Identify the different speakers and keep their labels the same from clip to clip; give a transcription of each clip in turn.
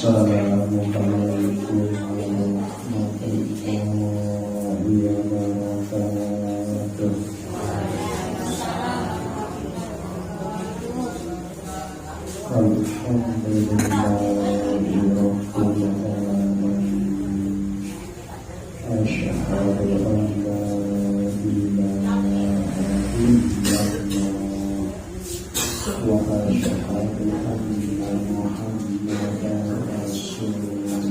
Speaker 1: Assalamualaikum warahmatullahi wabarakatuh. Alhamdulillahi rabbil alamin. Asyhadu an la ilaha illallah wa asyhadu anna Muhammadan Rasulullah.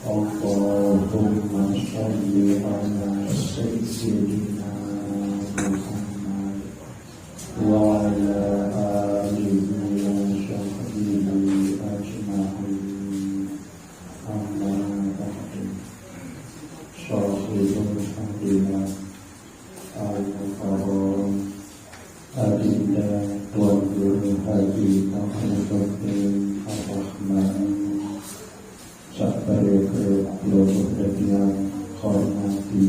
Speaker 1: Allahumma sholli ala sayyidina Muhammad wa ala alihi wa sahbihi ajma'in. Amma ba'du. Shahidul fadilah al-mukarram adinda Tuan Guru Haji Muhammadin Ar-Rahman Sakbari Keluarga Dadian hormati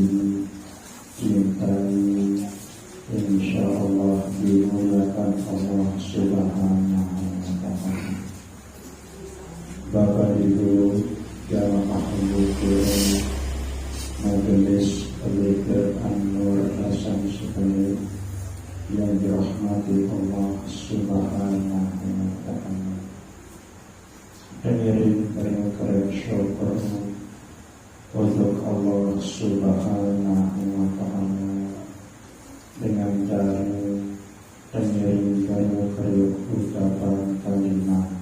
Speaker 1: cintai, insyaallah dimuliakan Allah Subhanahu wa ta'ala. Bapak Ibu jamaah mendukung Majelis Al-Iqrar An-Nur Hasan Sebaik yang dirahmati Allah Subhanahu wa ta'ala. Pengiring keren syukur untuk Allah Subhanahu wa ta'ala dengan cara pengiring keren ucapan kalimat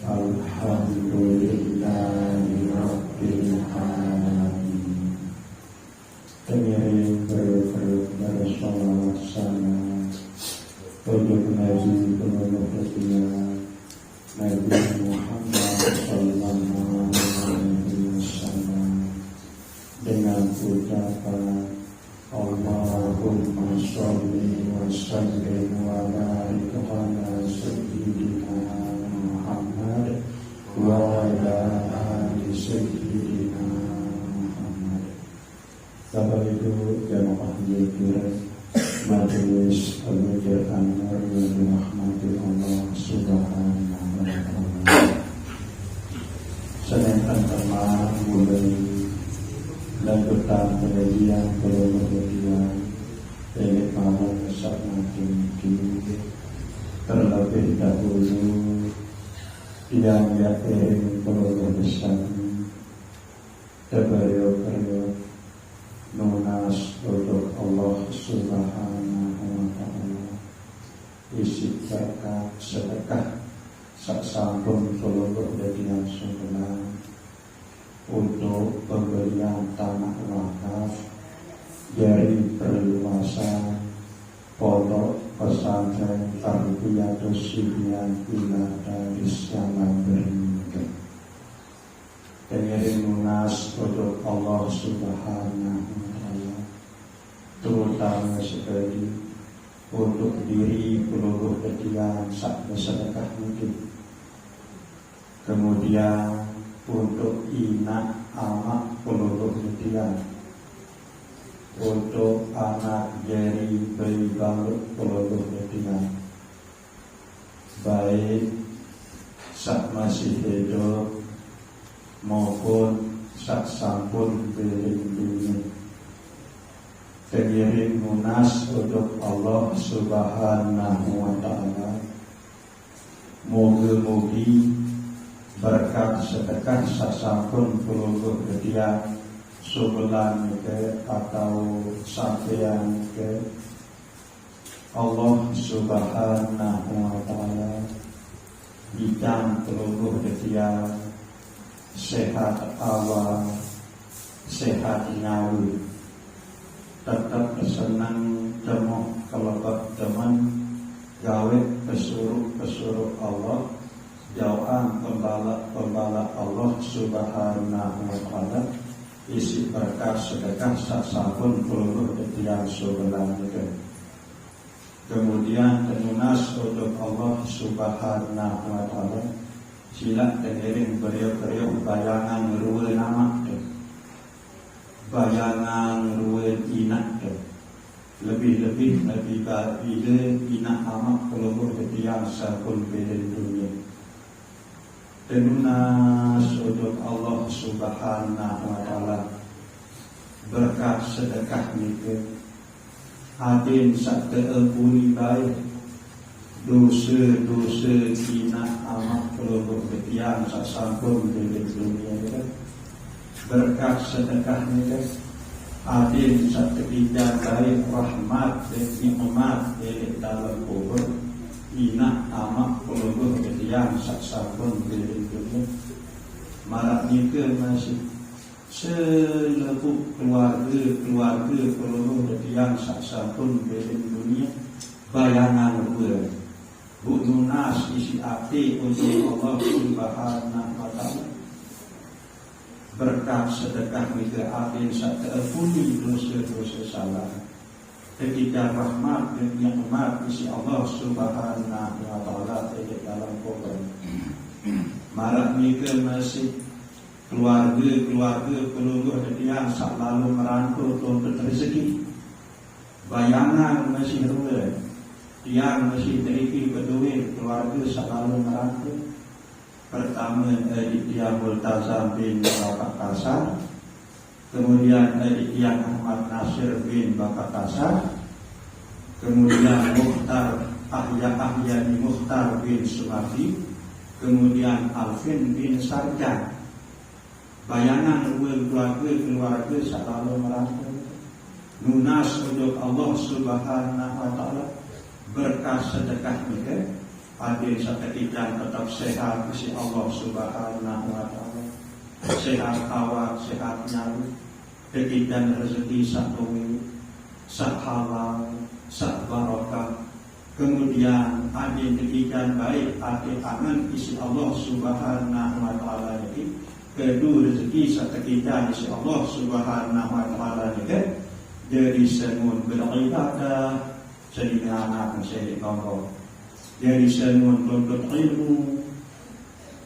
Speaker 1: Alhamdulillahi rabbil alamin. Pengiring keren bersolawat salam untuk Nabi penuh hatinya Nabi Muhammad sallallahu alaihi wasallam dengan ucapan Allahumma sholli wa sallim wa barik ala sayyidina Muhammad wa ala ali sayyidina Muhammad. Bapak Ibu jamaah hadirin Majelis Al-Iqrar An-Nur yang dirahmati Allah Subhanahu wa ta'ala. Senin pertama mulai lanjutan pengajian pengajian dari malam saat nanti terlebih dahulu yang yakin pengajian terbaru nunas untuk Allah Subhanahu wa ta'ala. Isi zakat sedekah sak sampun seluruh bagian sebelah untuk pembelian tanah wakaf dari perluasan pondok pesantren Tarbiyatus Sibyan ila Daris Salam Beringin. Pengiring lunas untuk Allah Subhanahu wa ta'ala, terutama sekali untuk diri peluluh ketian sak bersedekah mungkin. Kemudian untuk inak anak peluluh ketian, untuk anak jari bayi balut peluluh ketian, baik sak masih hidup maupun sak sampun dilindungi. Pengiring munas untuk Allah Subhanahu wa ta'ala, mugi-mugi berkat sedekah sak sampun peluluh kedia subulan ke atau sampeyan ke Allah Subhanahu wa ta'ala bidang peluluh kedia sehat awal, sehat nyawi, tetap senang temuh kelebak teman, gawe pesuruh Allah, jauhan pembalak Allah Subhanahu wa ta'ala, isi berkah sedekah sak sampun peluluh ketian sebelah itu. Kemudian tenunas untuk Allah Subhanahu wa ta'ala, sila tengiring beriau-beriau bayangan ruwe nama tu, bayangan ruwe inak tu, lebih-lebih bila inak amak pelubur ketiang sakun beden dunia. Tenunas untuk Allah Subhanahu wa Ta'ala berkat sedekah nike adin sak teempuni baik dosa-dosa kina amat pelubuk ketiang sak sampun di dunia ini. Berkat sedekah nike adin sak ketiga baik rahmat dan nikmat di dalam kubur ina amat pelubuk ketiang sak sampun di dunia. Marak nike masih selepuk keluarga peluru yang saksapun di dunia bayangan gue bu nunas isi hati untuk Allah Subhanahu wa Ta'ala berkat sedekah mitra adin sak terpuni dosa-dosa salah ketika rahmat dan nikmat isi Allah Subhanahu wa Ta'ala di dalam kubur. Marak mitra masih keluarga pelungguh yang selalu merantau untuk rezeki. Bayangan masih ruwet, tiang masih teriki berduit, keluarga selalu merantau. Pertama dia Multazam bin Bapak Kasar, kemudian dia Ahmad Nasir bin Bapak Kasar, kemudian Mukhtar Ahyani Mukhtar bin Sumafi, kemudian Alvin bin Sarjan. Bayangan keluarga selalu merantau. Nunas untuk Allah Subhanahu wa Ta'ala berkat sedekah mereka adil seketika tetap sehat isi Allah Subhanahu wa Ta'ala. Sehat awak, sehat nyawa, ketika rezeki sak duwi, sak halal, sak barokah. Kemudian adil ketika baik adil angan isi Allah Subhanahu wa Ta'ala ini. Kedua rezeki serta kita isi Allah Subhanahu wa Ta'ala juga dari semun beribadah sehingga anak menjadi kaum dari semun tuntut ilmu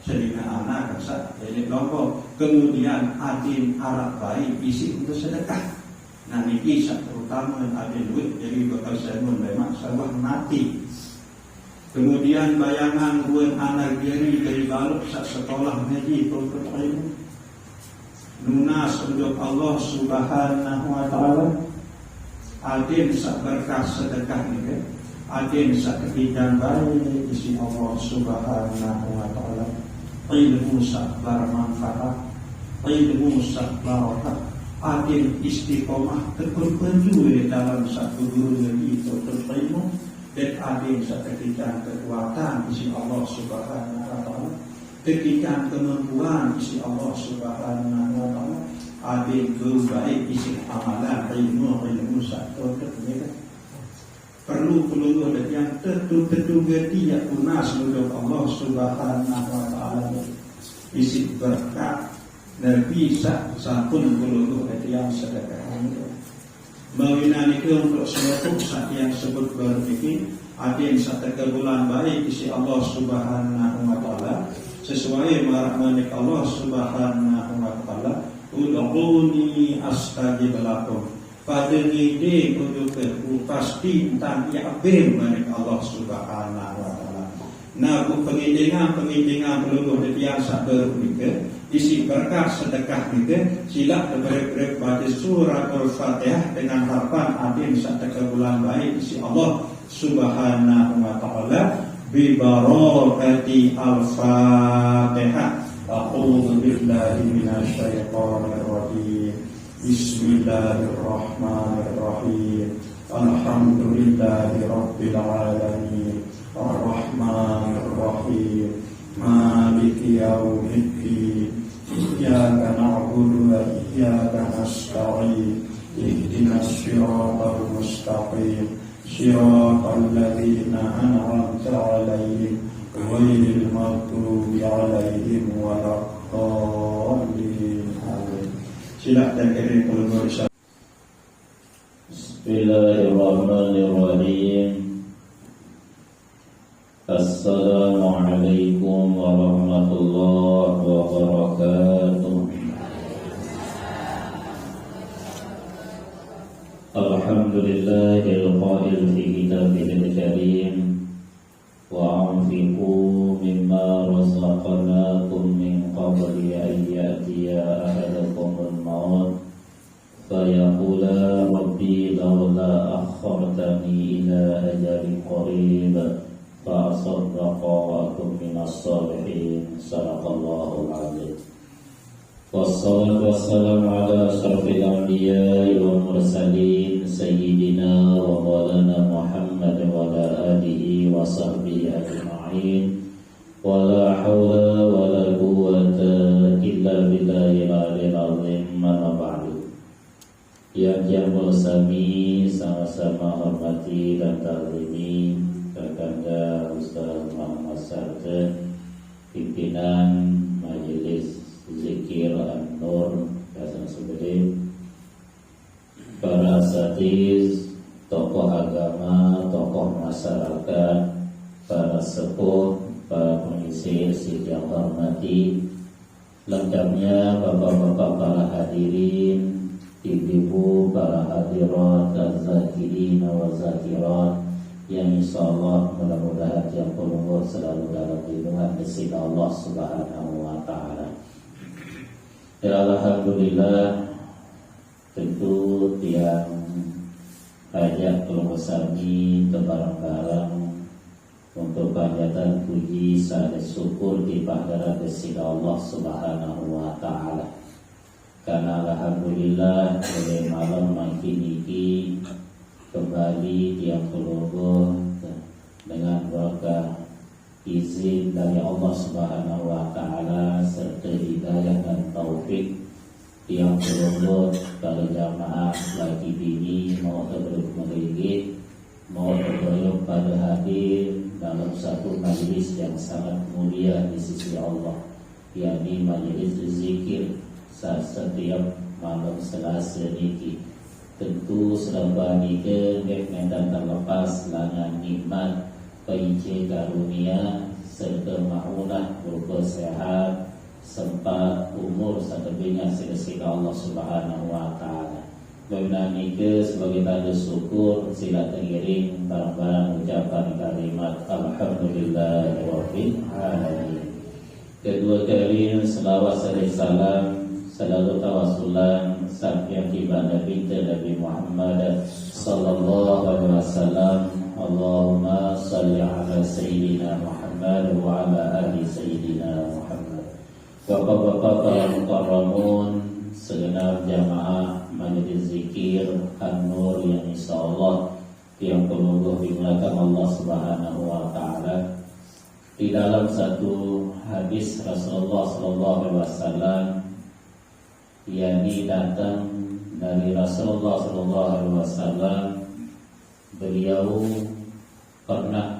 Speaker 1: sehingga anak menjadi kaum. Kemudian adin Arab baik isi untuk sedekah. Nah ini terutama adin duit jadi bakal semun memang sawah mati. Kemudian bayangan buat anak diri dari balok sekolah ngaji tuntut ilmu. Nunas untuk Allah Subhanahu wa Ta'ala adin sak berkah sedekah ini adin sak kebijan baik isi Allah Subhanahu wa Ta'ala ilmu sak bermanfaat ilmu sak barokah adin istiqomah tekun penjuru dalam satu guru itu ilmu dan adin seketika kekuatan isi Allah Subhanahu wa Ta'ala, ketika kemampuan isi Allah Subhanahu wa Ta'ala, adin baik isi amalan ilmu satu ternyata perlu yang tentu dia tunas untuk Allah Subhanahu wa Ta'ala isi berkat dan bisa sampun peluru yang sedekah ini. Mawinani ke untuk semua saat yang sebut berfikir adin satu bulan baik isi Allah Subhanahu wa Ta'ala sesuai manik Allah Subhanahu wa Ta'ala ud'uni astajib lakum pada ide untuk pasti tentang yakbim manik Allah Subhanahu wa Ta'ala. Nah pengilingan peluru yang sabar berfikir isi berkat sedekah itu sila berbaik baca surah Al-Fatihah dengan harapan adin satu bulan baik isi Allah Subhanahu wa Ta'ala bi barakati Al-Fatihah. A'udzu billahi minasyaitonir rajim. Bismillahirrahmanirrahim. Alhamdulillahi rabbil alamin. Ar-Rahmanir Rahim. Maliki yaumiddin. Iyyaka na'budu wa iyyaka nasta'in. Ihdinas siratal mustaqim. Siratal ladzina an'amta 'alaihim ghairil maghdubi 'alaihim waladdallin. Amin. Silakan kirim keluarga.
Speaker 2: Bismillahirrahmanirrahim. Assalamualaikum warahmatullahi wabarakatuh. Alhamdulillahil qail fi kitabihil karim wa anfiqu mimma razaqnakum قبل أن يأتي أحدكم الموت فيقول ربي لولا أخرتني إلى أجل قريب فأصدق وأكن من الصالحين صدق الله العظيم. والصلاة والسلام على أشرف الأنبياء والمرسلين سيدنا ومولانا محمد وعلى آله وصحبه أجمعين ولا حول ولا قوة إلا بالله العلي العظيم. أما بعد. Yang bersami sama-sama hormati dan takzimi Kakanda Ustaz Muhammad Sarjan, pimpinan Majelis Zikir An-Nur Kasan Sebede, para asatiz, tokoh agama, tokoh masyarakat, para sepuh, para pengisi yang hormati, lengkapnya bapak-bapak para hadirin, ibu-ibu, para hadirat dan zakirin wa zakirat yang insyaallah mudah-mudahan yang berumur selalu dalam lindungan kasih Allah Subhanahu wa taala. Ya alhamdulillah, tentu tiang ajak bersami bareng-bareng untuk panjatan puji serta syukur di hadirat kasih Allah Subhanahu wa taala. Karena alhamdulillah pada malam makin ini kembali tiang keluarga dengan berkah izin dari Allah Subhanahu wa taala serta hidayah dan taufik tiang keluarga pada jamaah lagi bini mau terberigit mau terberigit pada hadir dalam satu majlis yang sangat mulia di sisi Allah, yakni majlis zikir setiap malam Selasa niki. Tentu selama niki dan terlepas langan nikmat paice karunia serta maunah berupa sehat sempat umur satebina sila Allah Subhanahu wa taala. Bagaimana niki sebagai tanda syukur sila teriring barang-barang ucapan kalimat alhamdulillahirabbil alamin. Kedua kali selawat serta salam selalu tawasulan sampai tiba Nabi Muhammad sallallahu alaihi wasallam. Allahumma salli ala sayyidina Muhammad wa ala ali sayyidina Muhammad. Bapak-bapak para mukarramun, segenap jamaah majelis zikir An-Nur yang insyaallah yang penuh dimuliakan Allah Subhanahu wa taala. Di dalam satu hadis Rasulullah sallallahu alaihi wasallam yang datang dari Rasulullah sallallahu alaihi wasallam, beliau pernah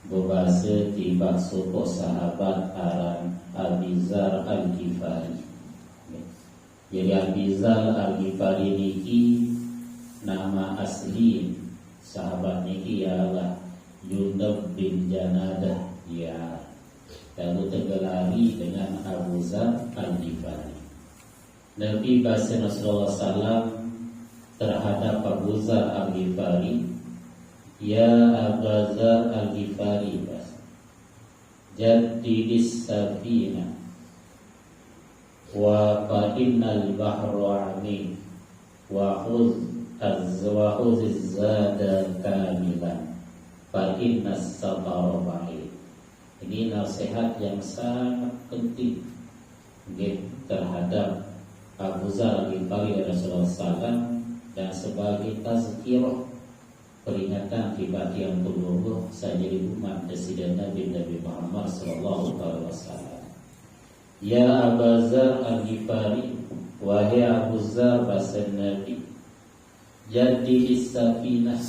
Speaker 2: berbahasa tiba suku sahabat aran Abi Dzar Al-Ghifari. Jadi Abi Dzar Al-Ghifari niki nama asli sahabat niki ialah Jundab bin Janadah, ya, lalu tergelari dengan Abu Dzar Al-Ghifari. Nabi bahasa Rasulullah SAW terhadap Abu Dzar Al-Ghifari, ya Abu Dzar Al-Ghifari, jaddidis safina wa fa'innal bahra amin wa khudh az-zada kamilan fa innas sabara ba'id. Ini nasihat yang sangat penting terhadap Abu Dzar Al-Ghifari Rasulullah SAW dan sebagai tazkirah peringatan kepada yang berluruh saja di umat Presiden Nabi Muhammad sallallahu alaihi wasallam. Ya Abu Dzar Al-Ghifari, wahai Abu Dzar bahasa Nabi, jadi safinah,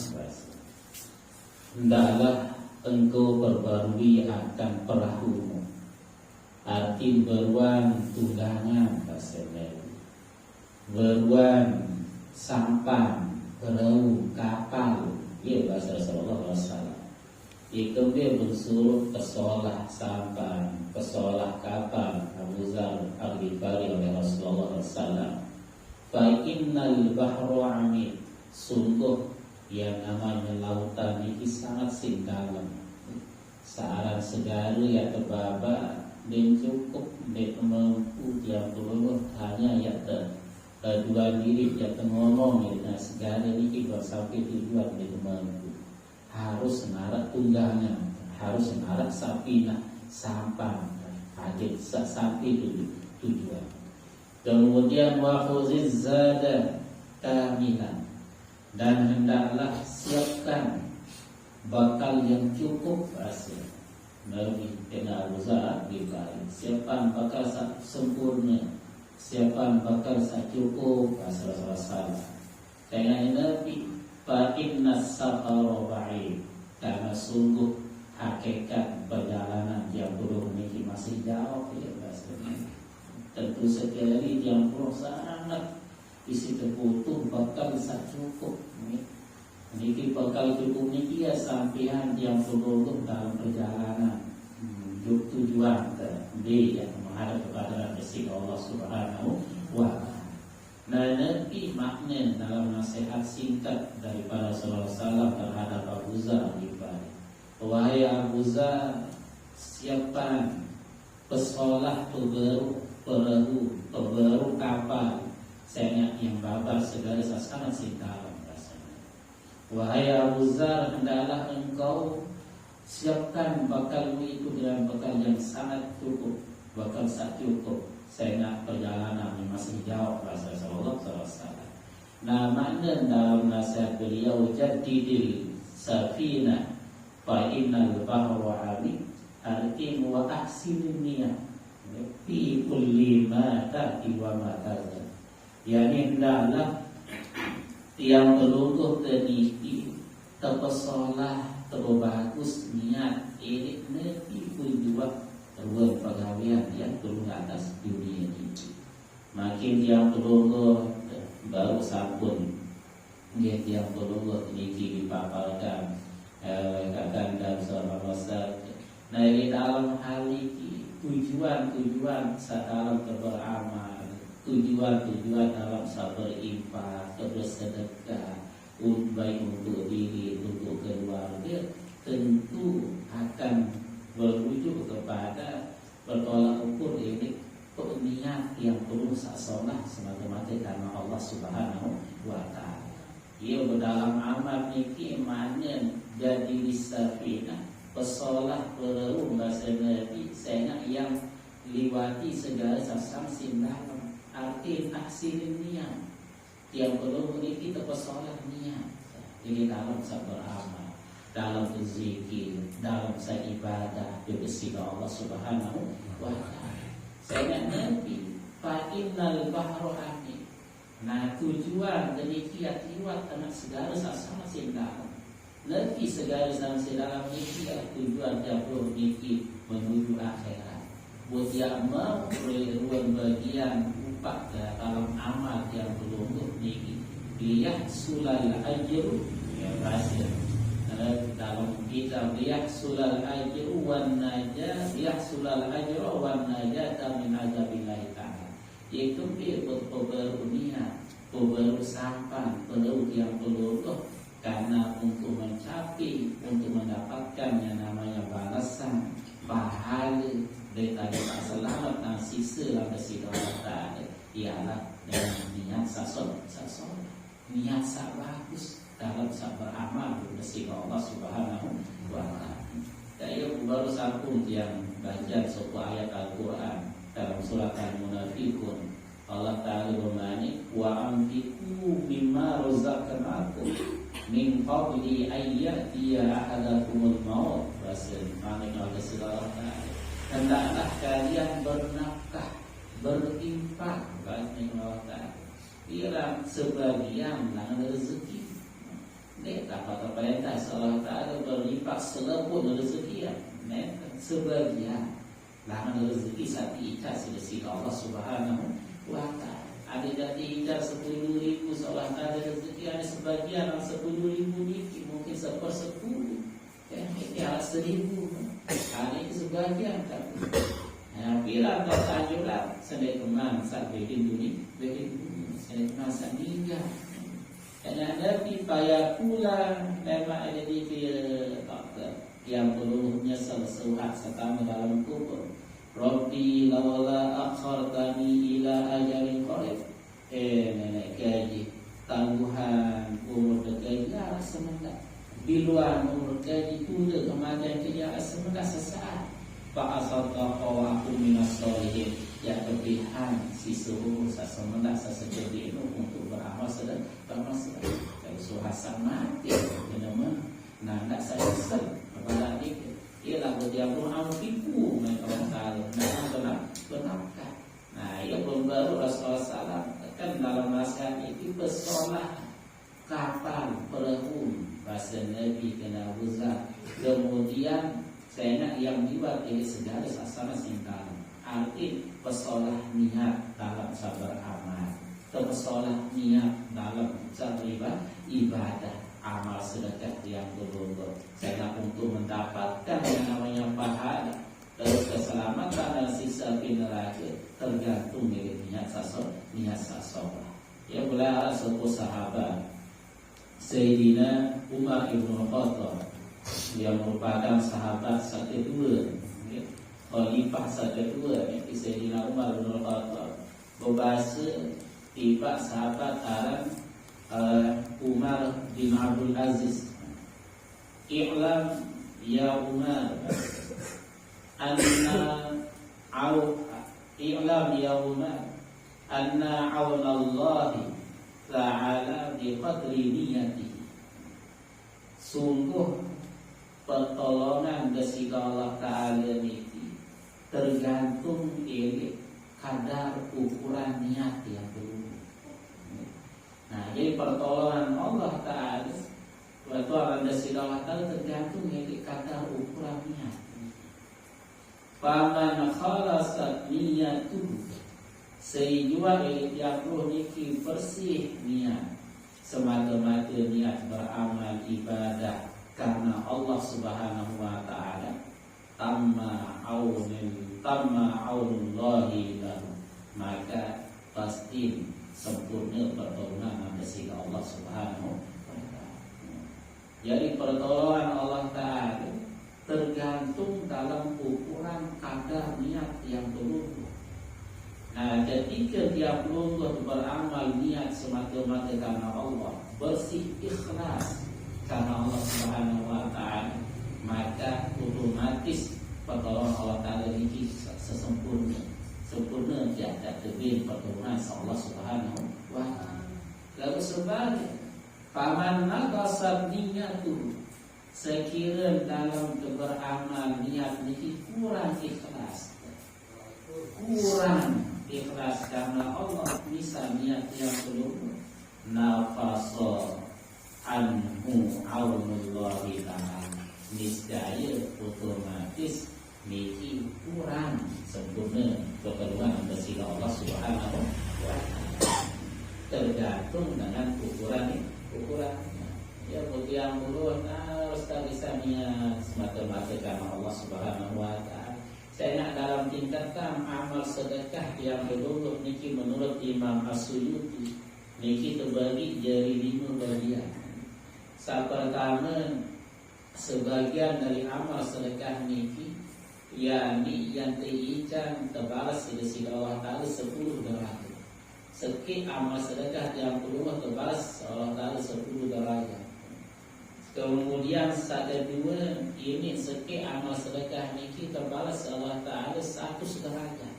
Speaker 2: hendaklah engkau perbarui akan perahumu. Arti beruang tunggangan bahasa Nabi, beruang sampan, perahu, kapal, ya bahasa Rasulullah SAW. Itu dia bersuruh pesolah sampan, pesolah kapal Abu Dzar Al-Ghifari oleh Rasulullah SAW. Fa innal bahru amin, sungguh yang namanya lautan ini sangat dalam. Searan segala ya kebaba dan cukup dan mampu yang perlu hanya yang dua diri yang ngomong dengan segala ini sampai tujuan dan mampu harus narak tunggangan, harus narak sapina sampan hadir sampai tujuan. Kemudian wa khuziz zada kamilan, dan hendaklah siapkan bakal yang cukup hasil. Nabi kena usaha dibalik. Siapkan bakal sempurna, siapkan bakal cukup asal salah. Karena Nabi fa inna safara ba'id, karena sungguh hakikat perjalanan yang belum ini masih jauh ya bahasanya. Tentu sekali yang perlu sangat isi terbutuh bakal cukup. Niki bakal cukup niki ya sampean yang perlu dalam perjalanan tujuan di yang menghadap kepada rezeki Allah Subhanahu wa Ta'ala. Nah, nanti makna dalam nasihat singkat daripada Rasulullah SAW terhadap Abu Zar ibadah. Wahai Abu Zar, siapkan pesolah perahu kapal senyak yang babar segala sasana sintaran rasanya. Wahai Abu Zar, hendaklah engkau siapkan bakalmu itu dengan bakal yang sangat cukup, bakal sangat cukup. Senyak perjalanan yang masih jauh bahasa Rasulullah SAW. Nah, makna dalam nasihat beliau jadidil safina fa innal bahra ami artim wa ahsinun niyah fi kulli ma ta'ti wa ma tazal. Yani hendaklah yang berlungguh teniki terpesolah terbagus niat ini nanti tujuan terbuat pegawaian yang turun atas dunia ini. Makin yang berlungguh baru sabun dia yang berlungguh ini dipapalkan katakan dalam surah Al-Masad. Nah, di dalam hal ini tujuan dalam beramal, tujuan dalam berinfak, bersedekah, baik untuk diri, untuk keluarga, tentu akan berwujud kepada bertolak ukur ini niat yang perlu sasolah semata-mata karena Allah Subhanahu wa Ta'ala. Ia berdalam amal niki mana jadi disafina pesolah perahu bahasa Nabi saya yang liwati segala sasam sindalam arti aksirin niat yang perlu memiliki terpesolah niat. Jadi dalam beramal, dalam berzikir, dalam ibadah bersih Allah Subhanahu wa Ta'ala. Saya Nabi fa innal bahra ami. Nah, tujuan demikian tiwat anak segala sasama sindalam. Nabi segala sasama sindalam ini tujuan jauh niki menuju akhirat. Buat yang mau ruang bagian upah dalam amal yang belum niki lihat sulal ajru ya bahasa dalam kitab lihat sulal ajru wan najah lihat sulal ajru wan najah min azabillahi ta'ala. Yaitu dia berpebaru niat, berpebaru sampan, perlu yang perlu karena untuk mencapai, untuk mendapatkan yang namanya balasan pahala dari tadi selamat dan sisa dalam sisi Allah ialah dengan niat sasol, niat bagus dalam beramal bersih Allah Subhanahu wa Ta'ala. Saya baru sambung yang baca sebuah ayat Al-Quran dalam surat Al-Munafiqun. Allah Ta'ala bermani wa anfiqu mimma razaqnakum min qabli ayyatiya ahadakumul maut. Bahasa mana Allah Ta'ala, hendaklah kalian bernafkah, berinfak bahasa Allah Ta'ala kira sebagian lang rezeki. Nek kata perintah Allah Ta'ala berinfak selepon rezeki nek sebagian lang rezeki saat ikhlas dari Allah Subhanahu wa Ta'ala. Ada jadi ikhlas 10.000 Allah Ta'ala rezeki ada sebagian 10.000 niki mungkin 1/10 ya 1.000 ada sebagian kan. Nah, bila bertajulah sedek teman saat bikin dunia, sedek masa niga. Karena Nabi payah pula memang ada di yang perlu nyesal sehat setama dalam kubur. Rabbi lawala akhartani ila ajalin qarib. Nenek gaji tangguhan umur gaji ya semendak. Biluan umur gaji tuda kematian kerja semendak sesaat. Pak asal aku minas solihin. Ya kelebihan si suhu semendak sesejadi itu untuk beramal sedang beramal sedang. Kalau suhasan mati, teman-teman. Nah, tak saya sel kepada adik. Ialah dia pun amfiku orang tahu. Nah, benarkah? Nah, ia belum baru Rasulullah SAW kan dalam nasihat itu bersolah kapal perahu bahasa Nabi kena uzah. Kemudian saya nak yang dibuat ini segala sasana singkang. Arti bersolah niat dalam sabar amal. Bersolah niat dalam sabar ibadah. Amal sedekah yang berlomba. Saya nak untuk mendapatkan yang namanya pahala. Terus keselamatan dan siksa api neraka tergantung dari niat seseorang. Ya boleh sebuah sahabat Sayyidina Umar ibn Khattab yang merupakan sahabat kedua, khalifah kedua, Sayyidina Umar ibn Khattab berbahasa tiba sahabat Arab Umar bin Abdul Aziz. I'lam ya Umar I'lam ya Umar anna awnallahi ta'ala biqadri niyati. Sungguh pertolongan dari Allah Ta'ala ini tergantung dari kadar ukuran niat yang dulu. Nah, jadi pertolongan Allah Ta'ala pertolongan dari Allah Ta'ala tergantung dari kadar ukuran niat. Faman khalasat niyatuhu, sehingga yang roh niki bersih niat semata-mata niat beramal ibadah karena Allah Subhanahu wa Ta'ala, tamma aunullahi lahu, maka pasti sempurna pertolongan dari Allah Subhanahu wa Ta'ala. Jadi pertolongan Allah Ta'ala tergantung dalam ukuran kadar niat yang berlumpuh. Nah, ketika dia berlumpuh beramal niat semata-mata karena Allah, bersih ikhlas karena Allah Subhanahu wa Ta'ala, maka otomatis pertolongan Allah Ta'ala ini sempurna tiada tebing pertolongan Allah Subhanahu wa Ta'ala. Lalu sebaliknya, faman naqasat niyatuhu, sekiranya dalam beramal niat ini kurang ikhlas karena Allah bisa niat yang belum nafasa anhu aunullahi ta'ala, niscaya otomatis niki kurang sempurna pertolongan dari Allah Subhanahu wa Ta'ala. Tergantung dengan ukuran. Ya bagi yang dulu harus bisa niat semata-mata karena Allah Subhanahu wa Ta'ala. Saya nak dalam tingkatan amal sedekah yang dulu niki menurut Imam As-Suyuti niki terbagi jadi 5 bagian. Pertama, sebagian dari amal sedekah niki yakni yang diikan terbalas di sisi Allah Ta'ala 10 derajat. Sekik amal sedekah yang kedua terbalas Allah Ta'ala 10 derajat. Kemudian ada 2 ini sekik amal sedekah niki terbalas Allah Ta'ala 100 derajat.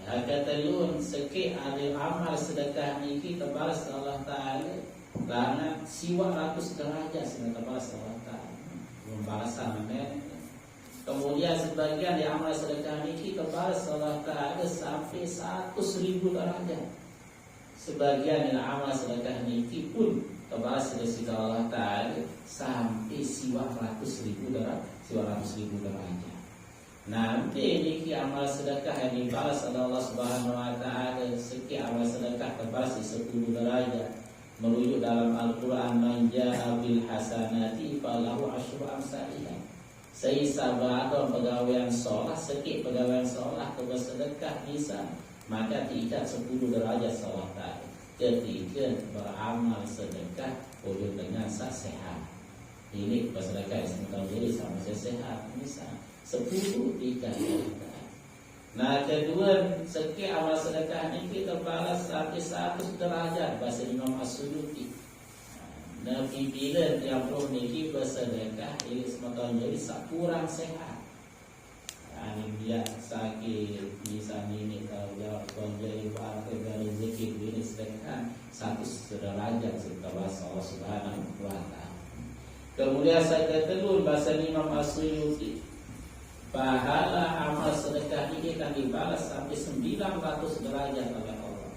Speaker 2: Kata lun sekik ada amal sedekah niki terbalas Allah Ta'ala banyak siwa 100 derajat sudah terbalas Allah Ta'ala. Pembalasan kemudian sebagian di amal sedekah niki terbalas Allah Ta'ala sampai 100.000 derajat. Sebagian di amal sedekah niki pun terbalas dari sisi Allah Ta'ala sampai siwa 100.000 derajat. Nanti niki amal sedekah yang dibalas oleh Allah Subhanahu wa Ta'ala, sekian amal sedekah terbalas di 10 derajat. Merujuk dalam Al-Quran, man ja'a bil hasanati falahu asyru amsalihha. Seisabah pegawaian sholat, sekik pegawaian sholat bersedekah bisa, maka diikat 10 derajat sholat tadi. Ketika beramal sedekah wujud dengan sehat. Ini bersedekah yang jadi sama sehat, misal 10 diikat. Nah kedua, setiap amal sedekah ini kita balas sampai 100 derajat bahasa Imam As-Suyuti. Nabi bila yang roh niki bersedekah ini semata jadi kurang sehat. Ani dia sakit bisa ini kalau jawab konjai warga dari zikir ini sedekah 100 derajat setelah Allah Subhanahu wa taala. Kemudian saya telur bahasa Imam As-Suyuti, pahala amal sedekah ini akan dibalas sampai 900 derajat oleh Allah.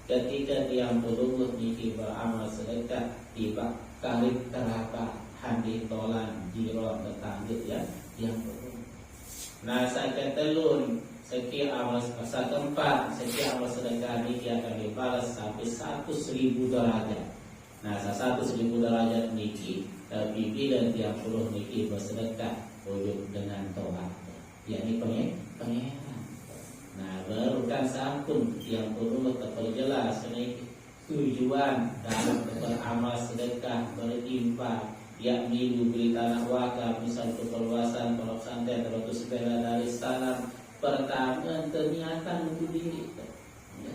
Speaker 2: Ketika tiang berumur niki beramal sedekah tiba karib kerabat handi tolan jiro tetangga ya yang berumur. Nah saya telur sekian amal tempat sekian amal sedekah ini akan dibalas sampai 100.000 derajat. Nah 100.000 derajat niki bibi dan tiang puluh niki bersedekah wujud dengan tobat. Ya ini pengeran. Nah baru kan santun yang perlu terperjelas ini tujuan dalam beramal sedekah berinfak yakni beri tanah wakaf misal keperluasan pondok pesantren terus sepeda dari salam. Pertama ternyata untuk diri ya.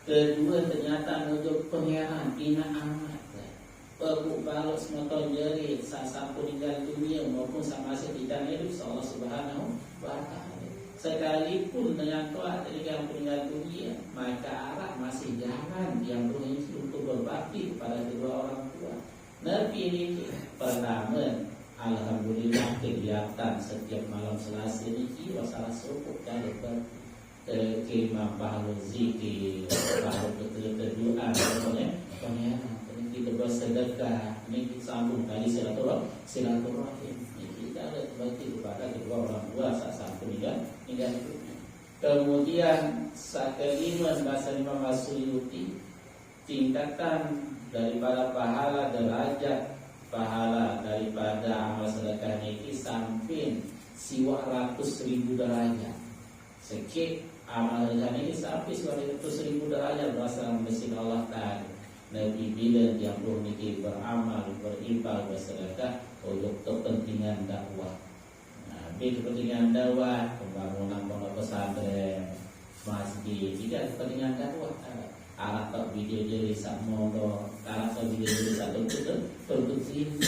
Speaker 2: Kedua ternyata untuk pengeran bina amat perlu balut semata jerit saat meninggal dunia maupun sama tidak hidup Allah Subhanahu wa taala. Sekalipun dengan toat ketika yang meninggal dunia, maka arah masih jalan yang berfungsi untuk berbakti kepada kedua orang tua. Nabi ini pertama, alhamdulillah kegiatan setiap malam Selasa ini jiwa salah cukup dari keimam pahala zikir, pahala kedua, pokoknya kita bersedekah, ini sambung tadi silaturahim. Kita ada berbakti kepada kedua orang tua saat sampai meninggal dunia. Kemudian sakaliman bahasa Imam As-Suyuti tingkatan daripada pahala derajat pahala daripada amal sedekah ini sampai 100.000 derajat. Sekit amal sedekah ini sampai 100.000 derajat berasal dari Allah Ta'ala. Nabi bila yang bermikir beramal, berinfak, bersedekah untuk kepentingan dakwah. Nah, kepentingan dakwah, pembangunan pondok pesantren, masjid, tidak kepentingan dakwah. Alat tak video jadi sakmodo, alat tak video jadi satu bentuk ini.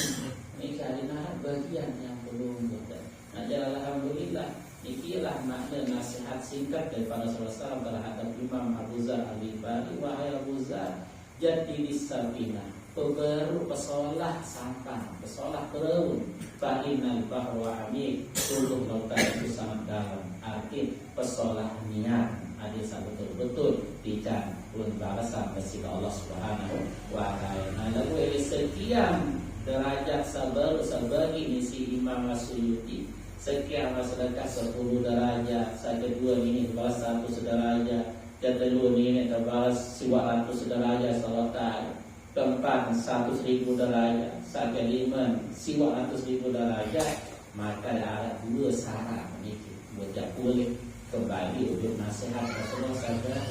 Speaker 2: Ini karena bagian yang belum ada. Nah, alhamdulillah, inilah makna nasihat singkat daripada Rasulullah terhadap Imam Abu Zar Al-Ghifari. Wahai Abu Zar, jadi disabina pebaru pesolah sampan pesolah peraun fa'inal bahwa amik tuluh lautan itu sangat dalam arti pesolah niat ada betul-betul tidak pun balasan dari Allah Subhanahu wa taala. Lalu sekian derajat sabar sebagai misi Imam As-Suyuti sekian sedekah 10 derajat saja dua ini balas 1 derajat. Dan kedua ini terbalas 100 derajat salat keempat 100.000 derajat sakaliman 100.000 derajat maka ada dua syarat ini buat boleh kembali untuk nasihat Rasulullah SAW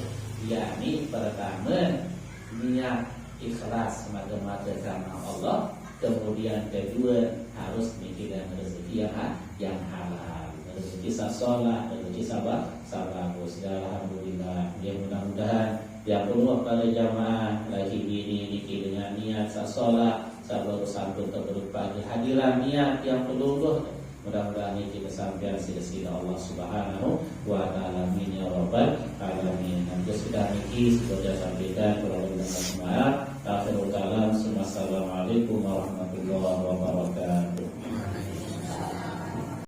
Speaker 2: yakni pertama niat ikhlas semata-mata karena Allah, kemudian kedua harus mikirkan rezeki yang halal, rezeki sasolah, rezeki sabar. Alhamdulillah, ya mudah-mudahan yang penuh pada jamaah lagi ini niki dengan niat sasolah sabar sambut berupa kehadiran niat yang penuh. Mudah-mudahan ini kita sampai sila-sila Allah Subhanahu wa taala min ya rabbal alamin. Dan sudah niki sudah sampaikan kalau dengan semua. Akhirul kalam, assalamualaikum warahmatullahi wabarakatuh.